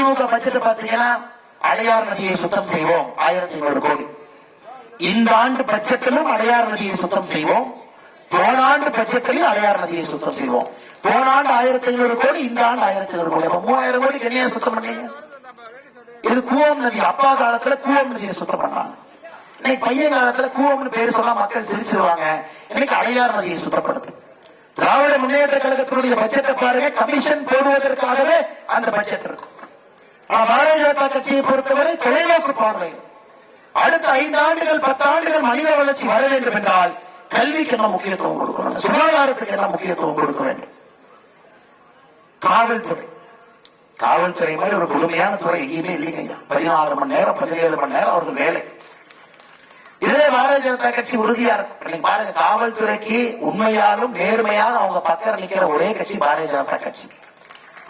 திமுக budget பாத்தீங்கன்னா அடையார் நதியை சுத்தம் செய்வோம் 1500 கோடி. இந்த ஆண்டு பட்ஜெட்டிலும் அடையார் நதியை சுத்தம் செய்வோம். போன ஆண்டு பட்ஜெட்டிலும் அடையார் நதியை சுத்தம் செய்வோம். போன ஆண்டு 1500 கோடி, இந்த ஆண்டு 1500 கோடி. அப்ப 3000 கோடி என்னைய சுத்தம் பண்ணீங்க? இது கூவம் நதி. அப்பா காலத்துல கூவம் நதியை சுத்தம் பண்ணாங்க. இன்னைக்கு பையன் காலத்துல கூவம்னு பேர் சொன்னா மக்கள் சிரிச்சிருவாங்க. இன்னைக்கு அடையார் நதியை சுத்தப்படுது. திராவிட முன்னேற்ற கழகத்தினுடைய பட்ஜெட்டை பாருங்க, கமிஷன் போடுவதற்காகவே அந்த பட்ஜெட் இருக்கும். ஆனா பாரதிய ஜனதா கட்சியை பொறுத்தவரை தொலைநோக்கு பார்வை. அடுத்த 5 ஆண்டுகள் 10 ஆண்டுகள் மனித வளர்ச்சி வர வேண்டும் என்றால் கல்விக்கு என்ன முக்கியத்துவம் கொடுக்கணும், சுகாதாரத்துக்கு என்ன முக்கியத்துவம் கொடுக்க வேண்டும். காவல்துறை மாதிரி ஒரு கொடுமையான துறை எங்கேயுமே இல்லைங்க. 16 மணி நேரம் 17 மணி நேரம் அவர்கள் வேலை. இதே பாரதிய ஜனதா கட்சி உறுதியா இருக்கும். பாருங்க, காவல்துறைக்கு உண்மையாலும் நேர்மையாக அவங்க பக்கம் நிக்கிற ஒரே கட்சி பாரதிய ஜனதா கட்சி.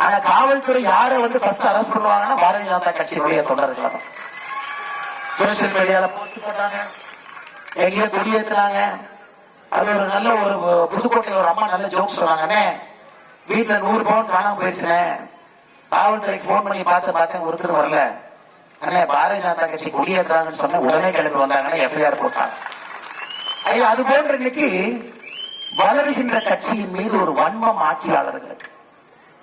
ஆனா காவல்துறை யாரை ஃபர்ஸ்ட் அரெஸ்ட் பண்ணுவாங்கன்னா பாரதிய ஜனதா கட்சியுடைய தொண்டர்கள் தான். சோசியல் மீடியால போஸ்ட் போட்டாங்க, எங்கேயோ கொடியேற்றினாங்க. அது ஒரு நல்ல ஒரு புதுக்கோட்டையில் ஒரு அம்மா நல்ல ஜோக் சொன்னாங்கன்னே, வீட்டுல 100 பவுன் காணாம போயிடுச்சுனே, காவல்துறைக்கு போன் பண்ணி பார்த்தேன் ஒருத்தர் வரல, அண்ணே பாரதிய ஜனதா கட்சி கொடியேற்றாங்கன்னு சொன்ன உடனே கிளம்பி வந்தாங்கன்னா எஃப்ஐஆர் போட்டாங்க. ஐயா, அது போன்ற இன்னைக்கு வளர்கின்ற கட்சியின் மீது ஒரு வன்மம் ஆட்சியாளர்களுக்கு.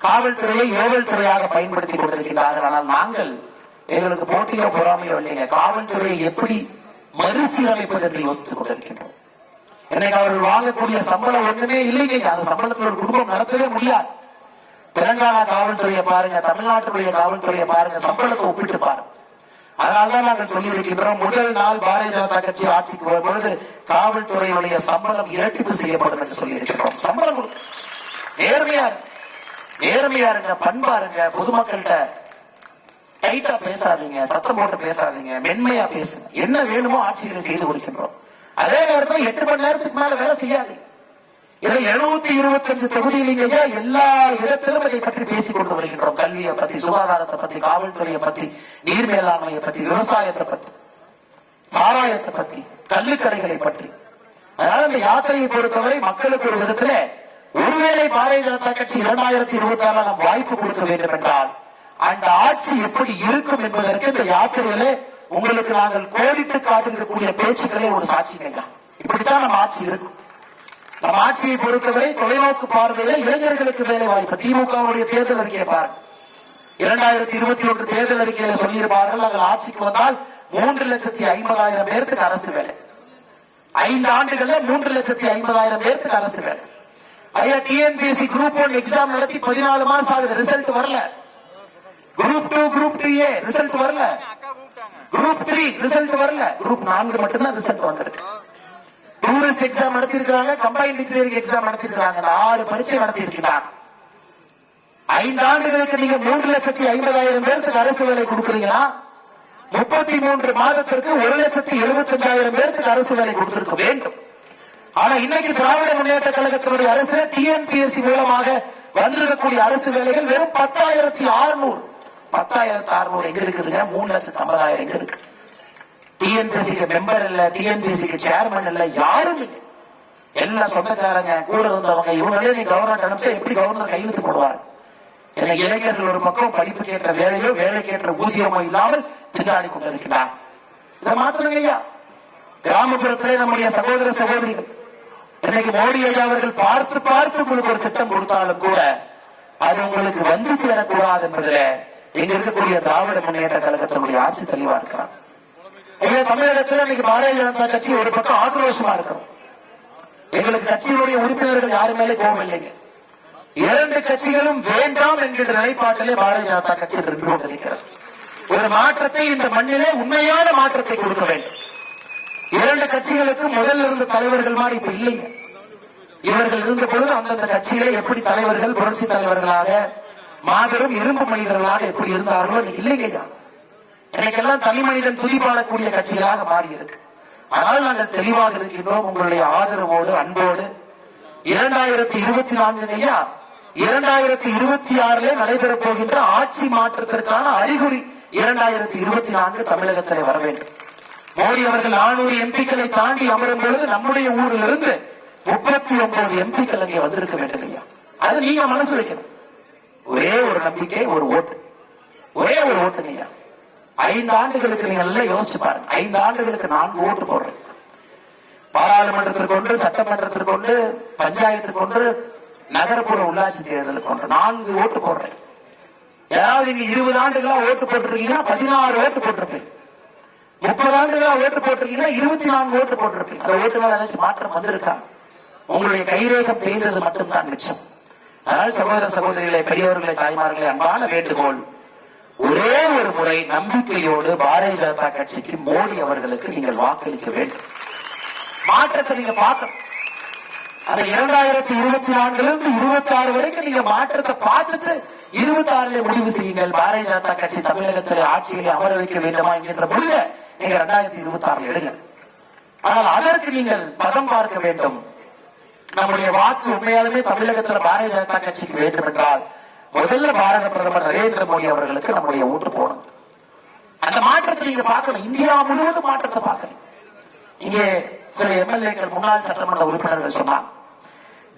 காவல்துறையை ஏவல் துறையாக பயன்படுத்திக் கொண்டிருக்கிறார்கள். ஆனால் நாங்கள் எங்களுக்கு போட்டியோ பொறாமையோ இல்லைங்க. காவல்துறையை எப்படி மறுசீரமைப்பது என்று யோசித்துக் கொண்டிருக்கின்றோம். இன்னைக்கு அவர்கள் வாங்கக்கூடிய சம்பளம் ஒண்ணுமே இல்லைங்க. அந்த சம்பளத்தில் ஒரு குடும்பம் நடத்தவே முடியாது. தெலங்கானா காவல்துறையை பாருங்க, தமிழ்நாட்டுடைய காவல்துறையை பாருங்க, சம்பளத்தை ஒப்பிட்டு பாருங்க. அதனால்தான் நாங்கள் சொல்லி இருக்கின்றோம், முதல் நாள் பாரதிய ஜனதா கட்சி ஆட்சிக்கு வரும்பொழுது காவல்துறையினுடைய சம்பளம் இரட்டிப்பு செய்யப்படும் என்று சொல்லி இருக்கின்றோம். சம்பளம் நேர்மையா இருங்க, பண்பா இருங்க, பொதுமக்கள்கிட்ட டைட்டா பேசாதீங்க, சத்தம் போட்டு பேசாதீங்க, மென்மையா பேசுங்க. என்ன வேணுமோ ஆட்சிகளை செய்து கொடுக்கின்றோம். அதே நேரத்தில் 8 மணி நேரத்துக்கு மேல வேலை செய்யாது. 725 தொகுதியிலேயே எல்லா இடத்திலும் இதை பற்றி பேசிக் கொண்டு வருகின்றோம். கல்வியை பத்தி, சுகாதாரத்தை பத்தி, காவல்துறையை பத்தி, நீர் மேலாண்மையை பத்தி, விவசாயத்தை பத்தி, சாராயத்தை பத்தி, கல்லுக்கடைகளை பற்றி. அதனால இந்த யாத்திரையை பொறுத்தவரை மக்களுக்கு ஒரு விதத்துல ஒருவேளை பாரதிய ஜனதா கட்சி 2026 நாம் வாய்ப்பு கொடுக்க வேண்டும் என்றால் அந்த ஆட்சி எப்படி இருக்கும் என்பதற்கு இந்த யாத்திரையிலே உங்களுக்கு நாங்கள் கோடிட்டு காட்டிருக்கக்கூடிய பேச்சுக்களே ஒரு சாட்சிங்க. இப்படித்தான் நம்ம ஆட்சி இருக்கும். நம்ம ஆட்சியை பொறுத்தவரை தொலைநோக்கு பார்வையில இளைஞர்களுக்கு வேலை வாய்ப்பு. திமுகவுடைய தேர்தல் அறிக்கையை பாருங்க. 2021 தேர்தல் அறிக்கையில சொல்லியிருப்பார்கள், நாங்கள் ஆட்சிக்கு வந்தால் 3,50,000 பேருக்கு அரசு வேலை. 5 ஆண்டுகள்ல 3,50,000 பேருக்கு அரசு வேலை. ஐயா, டிஎன்பிஎஸ்சி குரூப் 1 எக்ஸாம் நடத்தி 14 மாசம் ஆகுது, ரிசல்ட் வரல. குரூப் 2 குரூப் 2A ரிசல்ட் வரல. குரூப் 3 ரிசல்ட் வரல. குரூப் 4 மட்டும்தான் ரிசல்ட் வந்திருக்கு. டூரிஸ்ட் எக்ஸாம் நடத்தி இருக்காங்க, கம்பைன்ட் இன்ஜினியரிங் எக்ஸாம் நடத்தி இருக்காங்க, 6 பரீட்சை நடத்தி இருக்கிறாங்க. 5 ஆண்டுகளுக்கு நீங்க 3,50,000 பேருக்கு அரசு வேலை கொடுக்குறீங்கன்னா 33 மாதத்திற்கு 1,75,000 பேருக்கு அரசு வேலை கொடுத்திருக்க வேண்டும். ஆனா இன்னைக்கு திராவிட முன்னேற்ற கழகத்தினுடைய அரசு டிஎன்பிஎஸ்சி மூலமாக வந்திருக்கக்கூடிய அரசு வேலைகள் வெறும் 10,600. 10,600 எங்க இருக்குதுங்க? 3,50,000 எங்க இருக்கு? டிஎன்பிஎஸ்சிக்கு மெம்பர் இல்ல, டிஎன்பிஎஸ்சிக்கு சேர்மன் இல்ல, யாரும் இல்லை. எல்லாம் சொந்தக்காரங்க, கூட இருந்தவங்க. இவங்களே நீ கவர்னர் அனுப்பிச்சா எப்படி கவர்னர் கையெழுத்து போடுவார்? எனக்கு இளைஞர்கள் ஒரு பக்கம் படிப்புக்கு ஏற்ற வேலையோ வேலைக்கு ஏற்ற ஊதியமோ இல்லாமல் திண்டாடி கொண்டிருக்கிறார். இதை மாத்திரம் ஐயா, கிராமப்புறத்திலே நம்முடைய சகோதர சகோதரிகள் இன்னைக்கு மோடி ஐயா அவர்கள் பார்த்து உங்களுக்கு ஒரு திட்டம் கொடுத்தாலும் கூட அது உங்களுக்கு வந்து சேரக்கூடாது என்பதில் எங்க இருக்கக்கூடிய திராவிட முன்னேற்ற கழகத்தினுடைய ஆட்சி தெளிவா இருக்கிறார். தமிழகத்தில் இன்னைக்கு பாரதிய ஜனதா கட்சி ஒரு பக்கம் ஆக்ரோஷமா இருக்கிறோம். எங்களுக்கு கட்சியினுடைய உறுப்பினர்கள் யாரு மேலே கோபம் இல்லைங்க. 2 கட்சிகளும் வேண்டாம் என்கிற நிலைப்பாட்டிலே பாரதிய ஜனதா கட்சி நின்று கொண்டிருக்கிறது. ஒரு மாற்றத்தை இந்த மண்ணிலே உண்மையான மாற்றத்தை கொடுக்க வேண்டும். 2 கட்சிகளுக்கு முதல்ல இருந்த தலைவர்கள் மாதிரி இப்ப இல்லைங்க. இவர்கள் இருந்த பொழுது அந்தந்த கட்சியிலே எப்படி தலைவர்கள், புரட்சி தலைவர்களாக, மாபெரும் இரும்பு மனிதர்களாக எப்படி இருந்தார்களோ இல்லைங்க. எனக்கெல்லாம் தனி மனிதன் துதிப்பாடக்கூடிய கட்சிகளாக மாறி இருக்கு. ஆனால் நாங்கள் தெளிவாக இருக்கின்றோம். உங்களுடைய ஆதரவோடு, அன்போடு 2024 ஐயா, 2026 நடைபெறப் போகின்ற ஆட்சி மாற்றத்திற்கான அறிகுறி 2024 தமிழகத்திலே வர வேண்டும். மோடி அவர்கள் 400 எம்பிக்களை தாண்டி அமரும் பொழுது நம்முடைய ஊரிலிருந்து 39 எம்பிக்கள் அங்கே வந்திருக்க வேண்டும் ஐயா. அது நீங்க மனசு வைக்கணும். ஒரே ஒரு நம்பிக்கை, ஒரு ஓட்டு. ஒரே ஒரு ஓட்டுங்க. 5 ஆண்டுகளுக்கு நீங்க நல்லா யோசிச்சு பாருங்க. 5 ஆண்டுகளுக்கு 4 ஓட்டு போடுறேன். பாராளுமன்றத்திற்கு ஒன்று, சட்டமன்றத்திற்கு ஒன்று, பஞ்சாயத்துக்கு ஒன்று, நகரப்புற உள்ளாட்சி தேர்தலுக்கு ஒன்று, 4 ஓட்டு போடுறேன். யாராவது நீங்க 20 ஆண்டுகளா ஓட்டு போட்டிருக்கீங்கன்னா 16 ஓட்டு போட்டிருப்பீங்க. 30 ஆண்டுகளா ஓட்டு போட்டிருக்கீங்கன்னா 24 ஓட்டு போட்டிருப்பீங்க. அந்த ஓட்டுகள் ஏதாச்சும் மாற்றம் வந்திருக்கா? உங்களுடைய கைரேகம் தேய்ந்தது மட்டும்தான் மிச்சம். அதனால் சகோதர சகோதரிகளை, பெரியவர்களை, தாய்மார்களை, அன்பான வேண்டுகோள், ஒரே ஒரு முறை நம்பிக்கையோடு பாரதிய ஜனதா கட்சிக்கு, மோடி அவர்களுக்கு நீங்கள் வாக்களிக்க வேண்டும். மாற்றத்தை நீங்க பார்க்கணும். அந்த 2024 26 வரைக்கும் நீங்க மாற்றத்தை பார்த்துட்டு 26 முடிவு செய்யுங்கள். பாரதிய ஜனதா கட்சி தமிழகத்தில் ஆட்சியை அமர வைக்க வேண்டுமா என்கின்ற முடிவை நீங்க 2026 எடுங்க. ஆனால் அதற்கு நீங்கள் பதம் பார்க்க வேண்டும். நம்முடைய வாக்கு உண்மையாலுமே தமிழகத்தில் பாரதிய ஜனதா கட்சிக்கு வேண்டும் என்றால் முதல்ல பாரத பிரதமர் நரேந்திர மோடி அவர்களுக்கு நம்முடைய ஓட்டு போகணும். அந்த மாற்றத்தை நீங்க பார்க்கணும். இந்தியா முழுவதும் மாற்றத்தை பார்க்கணும். இங்கே சில எம்எல்ஏக்கள், முன்னாள் சட்டமன்ற உறுப்பினர்கள் சொன்னாங்க,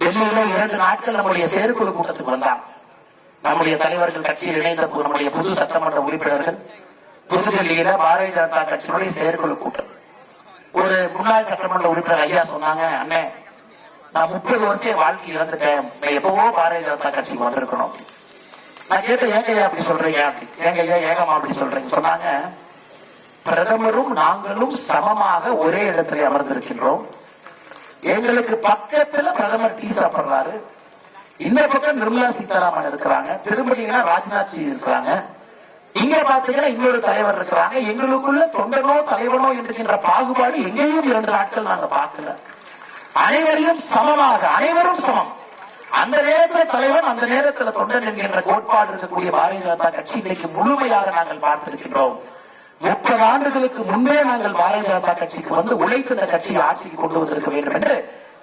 டெல்லியில 2 நாட்கள் நம்முடைய செயற்குழு கூட்டத்துக்கு வந்தாங்க. நம்முடைய தலைவர்கள் கட்சியில் இணைந்த நம்முடைய புது சட்டமன்ற உறுப்பினர்கள் புதுடெல்லியில பாரதிய ஜனதா கட்சியினுடைய செயற்குழு கூட்டம். ஒரு முன்னாள் சட்டமன்ற உறுப்பினர் ஐயா சொன்னாங்க, அண்ணே நான் 30 வருஷம் வாழ்க்கை இழந்துட்டேன், எப்பவோ பாரதிய ஜனதா கட்சிக்கு வந்திருக்கணும். நான் கேட்டேன், ஏங்க அப்படி சொல்றீங்க? ஏங்க ஏகமா அப்படி சொல்றீங்க? சொன்னாங்க, பிரதமரும் நாங்களும் சமமாக ஒரே இடத்துல அமர்ந்திருக்கின்றோம். எங்களுக்கு பக்கத்துல பிரதமர் டீ சாப்பிடுறாரு, இந்த பக்கம் நிர்மலா சீதாராமன் இருக்கிறாங்க, திரும்படினா ராஜ்நாத் சிங் இருக்கிறாங்க, இங்க பாத்தீங்கன்னா இன்னொரு தலைவர் இருக்கிறாங்க. எங்களுக்குள்ள தொண்டனோ தலைவனோ என்கின்ற பாகுபாடு எங்கேயும் 2 நாட்கள் நாங்க பார்க்கல. அனைவரையும் சமமாக, அனைவரும் சமம். அந்த நேரத்தில் தலைவன், அந்த நேரத்தில் தொண்டன் என்கின்ற கோட்பாடு இருக்கக்கூடிய பாரதிய ஜனதா கட்சி இன்னைக்கு முழுமையாக நாங்கள் பார்த்திருக்கின்றோம். 30 ஆண்டுகளுக்கு முன்பே நாங்கள் பாரதிய ஜனதா கட்சிக்கு வந்து உழைத்து இந்த கட்சியை ஆட்சிக்கு கொண்டு வந்திருக்க வேண்டும் என்று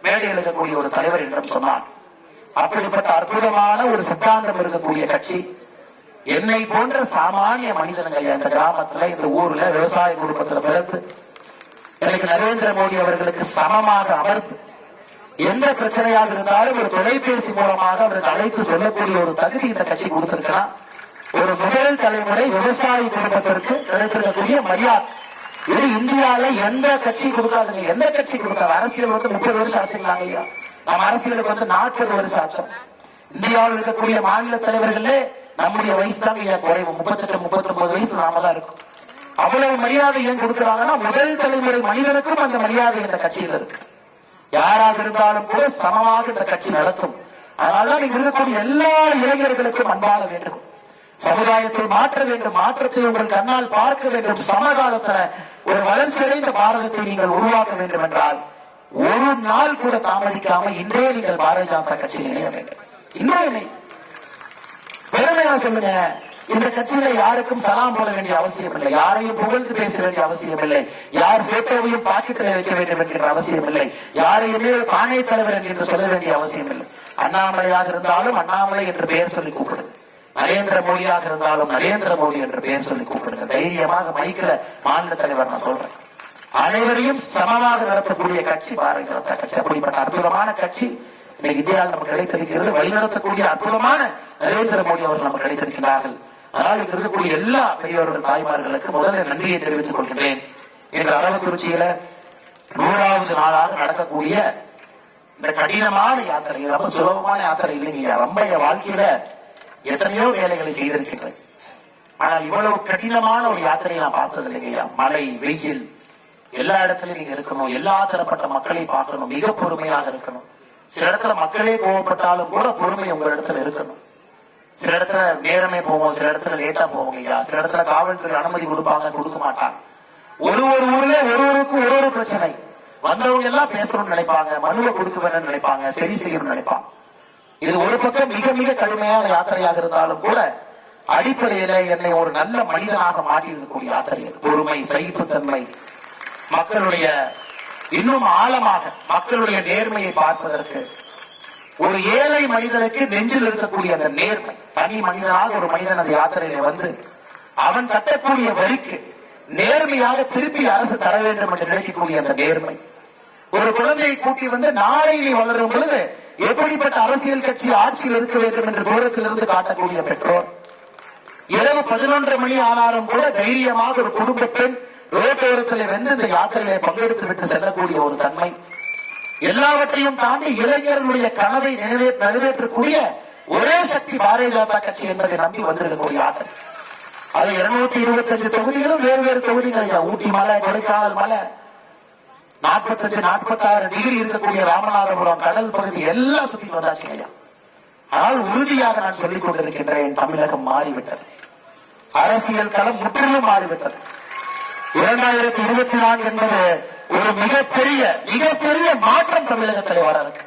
மேடையில் இருக்கக்கூடிய ஒரு தலைவர் என்றும் சொன்னார். அப்படிப்பட்ட அற்புதமான ஒரு சித்தாந்தம் இருக்கக்கூடிய கட்சி. என்னை போன்ற சாமானிய மனிதர்கள் இந்த கிராமத்துல, இந்த ஊர்ல, விவசாய குடும்பத்துல பிறந்து எனக்கு நரேந்திர மோடி அவர்களுக்கு சமமாக அமர்ந்து எந்த பிரச்சனையாக இருந்தாலும் ஒரு தொலைபேசி மூலமாக அவருக்கு அழைத்து சொல்லக்கூடிய ஒரு தகுதி இந்த கட்சி கொடுத்திருக்கலாம். ஒரு முதல் தலைமுறை விவசாய குடும்பத்திற்கு கிடைத்திருக்கக்கூடிய மரியாதை இது இந்தியாவில எந்த கட்சி கொடுக்காதுங்க. எந்த கட்சி கொடுக்காது. அரசியல் 30 வருஷம் ஆச்சுங்களாங்க ஐயா. நம்ம அரசியலுக்கு 40 வருஷம் ஆச்சோம். இந்தியாவில் இருக்கக்கூடிய மாநில தலைவர்களே நம்முடைய வயசு தாங்க ஐயா குறைவு. 38 39 வயசு நாம தான் இருக்கும். அவ்வளவு மரியாதை ஏன் கொடுக்கிறாங்கன்னா முதல் தலைமுறை மனிதனுக்கும் அந்த மரியாதை இந்த கட்சியில் இருக்கு. யாராக இருந்தாலும் கூட சமமாக இந்த கட்சி நடத்தும். அதனாலதான் நீங்க இருக்கக்கூடிய எல்லா இளைஞர்களுக்கும் அன்பாக வேண்டும். சமுதாயத்தை மாற்ற வேண்டும். மாற்றத்தை உங்கள் கண்ணால் பார்க்க வேண்டும். சமகாலத்துல ஒரு வளர்ச்சியடைந்த பாரதத்தை நீங்கள் உருவாக்க வேண்டும் என்றால் ஒரு நாள் கூட தாமதிக்காம இன்றே நீங்கள் பாரதிய ஜனதா கட்சியில் இணைய வேண்டும். இன்றே பெருமையா சொல்லுங்க. இந்த கட்சியில யாருக்கும் சலாம் போட வேண்டிய அவசியம் இல்லை. யாரையும் புகழ்ந்து பேச வேண்டிய அவசியம் இல்லை. யார் போட்டோவையும் பாக்கெட்டில் வைக்க வேண்டும் என்கின்ற அவசியம் இல்லை. யாரையுமே ஒரு தானே தலைவர் என்று சொல்ல வேண்டிய அவசியம் இல்லை. அண்ணாமலையாக இருந்தாலும் அண்ணாமலை என்று பெயர் சொல்லி கூப்பிடுங்க. நரேந்திர மோடியாக இருந்தாலும் நரேந்திர மோடி என்று பெயர் சொல்லி கூப்பிடுங்க. தைரியமாக மைக்கில மாநில தலைவர் நான் சொல்றேன். அனைவரையும் சமமாக நடத்தக்கூடிய கட்சி பாரதிய ஜனதா கட்சி. அப்படிப்பட்ட அற்புதமான கட்சி இன்னைக்கு இந்தியாவில் நமக்கு கிடைத்திருக்கிறது. வழிநடத்தக்கூடிய அற்புதமான நரேந்திர மோடி அவர்கள் நமக்கு கிடைத்திருக்கிறார்கள். அதனால் இங்கு இருக்கக்கூடிய எல்லா பெரியவர்கள், தாய்மார்களுக்கு முதல்ல நன்றியை தெரிவித்துக் கொள்கின்றேன். இன்று அரவக்குறிச்சியில 100வது நாளாக நடக்கக்கூடிய இந்த கடினமான யாத்திரை ரொம்ப சுலபமான யாத்திரை இல்லைங்க. ரொம்ப என் வாழ்க்கையில எத்தனையோ வேலைகளை செய்திருக்கின்றேன். ஆனால் இவ்வளவு கடினமான ஒரு யாத்திரையை நான் பார்த்தது இல்லைங்கய்யா. மழை, வெயில், எல்லா இடத்துலயும் நீங்க இருக்கணும். எல்லா தரப்பட்ட மக்களை பார்க்கணும். மிக பொறுமையாக இருக்கணும். சில இடத்துல மக்களே கோவப்பட்டாலும் கூட பொறுமை உங்க இடத்துல இருக்கணும். சில இடத்துல நேரமே போவோம், சில இடத்துல லேட்டா போவோம் ஐயா. சில இடத்துல காவல்துறை அனுமதி கொடுப்பாங்க, கொடுக்க மாட்டாங்க. ஒரு ஊர்ல ஒருவருக்கும் ஒரு பிரச்சனை. வந்தவங்க எல்லாம் பேசணும்னு நினைப்பாங்க, மனுவை கொடுக்க வேணும்னு நினைப்பாங்க, சரி செய்யணும்னு நினைப்பாங்க. இது ஒரு பக்கம் மிக மிக கடுமையான யாத்திரையாக இருந்தாலும் கூட அடிப்படையில என்னை ஒரு நல்ல மனிதனாக மாற்றி இருக்கக்கூடிய யாத்திரை. பொறுமை, சகிப்புத்தன்மை, மக்களுடைய இன்னும் ஆழமாக மக்களுடைய நேர்மையை பார்ப்பதற்கு ஒரு ஏழை மனிதனுக்கு நெஞ்சில் இருக்கக்கூடிய அந்த நேர்மை, தனி மனிதனாக ஒரு மனிதன் அந்த யாத்திரையில வந்து அவன் கட்டக்கூடிய வரிக்கு நேர்மையாக திருப்பி அரசு தர வேண்டும் என்று நினைக்கக்கூடிய அந்த நேர்மை, ஒரு குழந்தையை கூட்டி வந்து நாளை நீ வளரும் பொழுது எப்படிப்பட்ட அரசியல் கட்சி ஆட்சியில் இருக்க வேண்டும் என்று தூரத்திலிருந்து காட்டக்கூடிய பெற்றோர், இரவு 11 மணி ஆனாலும் கூட தைரியமாக ஒரு குடும்ப பெண் ரோட்டோரத்தில் வந்து இந்த யாத்திரைகளை பங்கெடுத்து விட்டு செல்லக்கூடிய ஒரு தன்மை, எல்லாவற்றையும் தாண்டி இளைஞர்களுடைய கனவை நிறைவேற்றக்கூடிய ஒரே சக்தி பாரதிய ஜனதா கட்சி என்பதை நம்பி வந்திருக்கக்கூடிய யாத்திரை. அது 225 தொகுதிகளும் வேறு வேறு தொகுதிகள் ஐயா. ஊட்டி மலை, கொடைக்கானல் மலை, 45-46 டிகிரி இருக்கக்கூடிய ராமநாதபுரம் கடல் பகுதி எல்லாம் சுத்தி வந்தாச்சு ஐயா. ஆனால் உறுதியாக நான் சொல்லிக் கொண்டிருக்கின்றேன், தமிழகம் மாறிவிட்டது. அரசியல் களம் முற்றிலும் மாறிவிட்டது. 2024 என்பது ஒரு மிகப்பெரிய மாற்றம் தமிழகத்தில் வர இருக்கு.